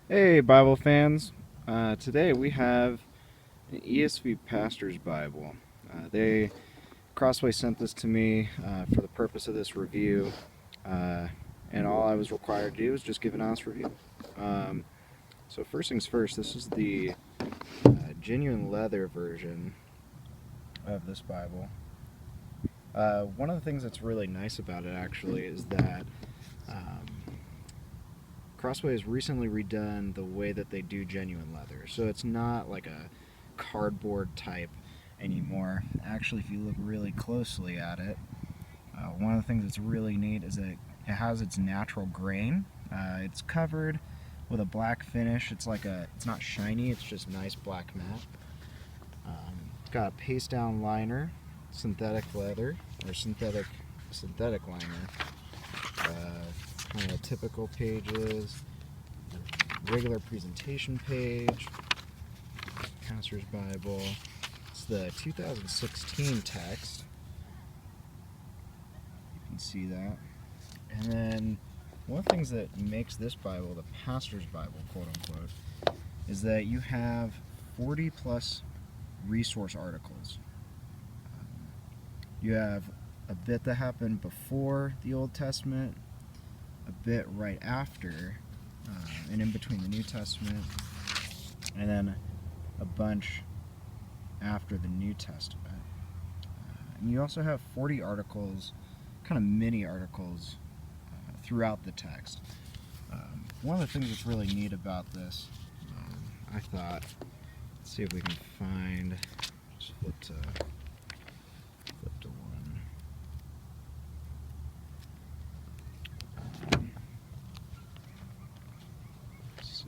Hey, Bible fans. Today we have an ESV Pastor's Bible. They Crossway sent this to me for the purpose of this review, uh, and all I was required to do was just give an honest review. Um, so first things first, this is the genuine leather version of this Bible. One of the things that's really nice about it actually is that um, Crossway has recently redone the way that they do genuine leather. So it's not like a cardboard type anymore. Actually, if you look really closely at it, one of the things that's really neat is that it has its natural grain. It's covered with a black finish. It's not shiny, it's just nice black matte. It's got a paste down liner, synthetic leather, or synthetic liner. Kind of typical pages, regular presentation page, Pastor's Bible. It's the 2016 text. You can see that. And then one of the things that makes this Bible the Pastor's Bible, quote unquote, is that you have 40 plus resource articles. You have a bit that happened before the Old Testament, a bit right after, and in between the New Testament, and then a bunch after the New Testament. And you also have 40 articles, kind of mini articles, throughout the text. One of the things that's really neat about this, I thought, let's see if we can find, just flip to one. Let's see.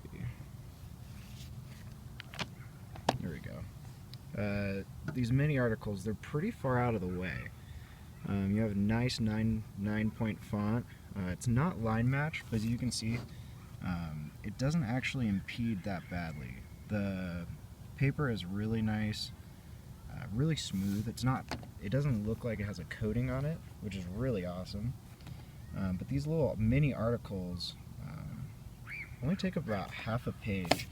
There we go. These mini articles, they're pretty far out of the way. You have a nice 9-point font. It's not line matched, but as you can see, it doesn't actually impede that badly. The paper is really nice, really smooth. It doesn't look like it has a coating on it, which is really awesome. But these little mini articles only take about half a page.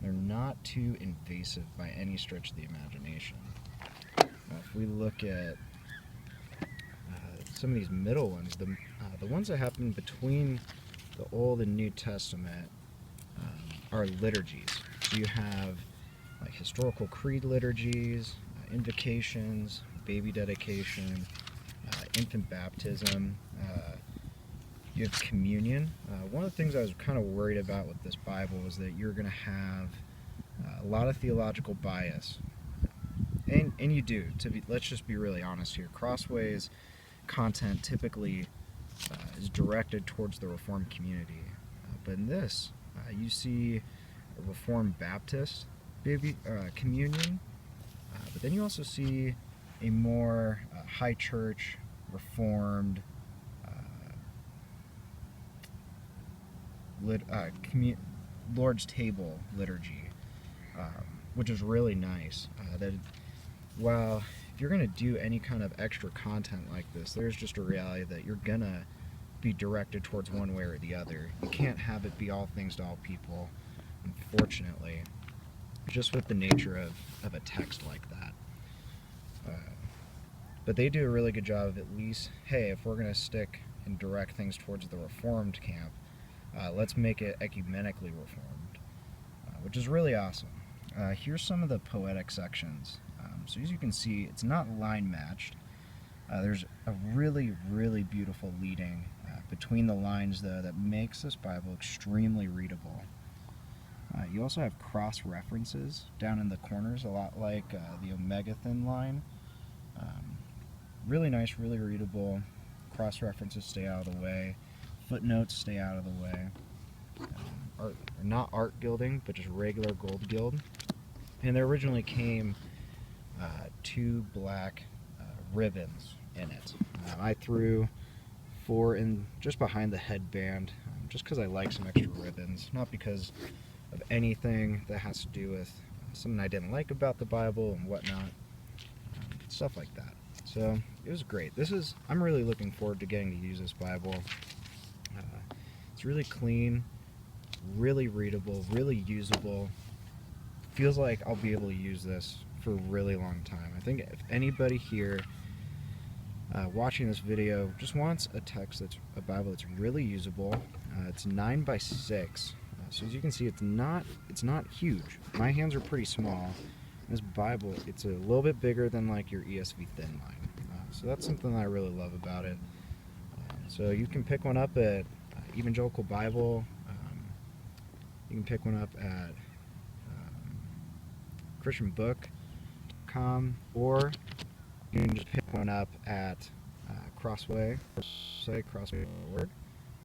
They're not too invasive by any stretch of the imagination. If we look at some of these middle ones, the ones that happen between the Old and New Testament are liturgies. So you have like historical creed liturgies, invocations, baby dedication, infant baptism. You have communion. One of the things I was kind of worried about with this Bible was that you're going to have a lot of theological bias. And you do. Let's just be really honest here. Crossway's content typically is directed towards the Reformed community. But in this, you see a Reformed Baptist communion, but then you also see a more high church, Reformed, Lord's Table liturgy, which is really nice. That while if you're going to do any kind of extra content like this, there's just a reality that you're going to be directed towards one way or the other. You can't have it be all things to all people, unfortunately, just with the nature of a text like that. But they do a really good job of at least, hey, if we're going to stick and direct things towards the Reformed camp, let's make it ecumenically Reformed, which is really awesome. Here's some of the poetic sections. So as you can see, it's not line matched. There's a really, really beautiful leading between the lines, though, that makes this Bible extremely readable. You also have cross references down in the corners, a lot like the Omega thin line. Really nice, really readable. Cross references stay out of the way. Footnotes stay out of the way. Not art gilding, but just regular gold gild. And there originally came 2 black ribbons in it. I threw 4 in just behind the headband, just because I like some extra ribbons, not because of anything that has to do with something I didn't like about the Bible and whatnot, stuff like that. So it was great. I'm really looking forward to getting to use this Bible. It's really clean. really readable, really usable. Feels like I'll be able to use this for a really long time. I think if anybody here watching this video just wants a Bible that's really usable, it's 9 by 6. So as you can see, it's not huge. My hands are pretty small. This Bible, it's a little bit bigger than like your ESV thin line. So that's something that I really love about it. So you can pick one up at Evangelical Bible. You can pick one up at ChristianBook.com, or you can just pick one up at Crossway, Crossway.org.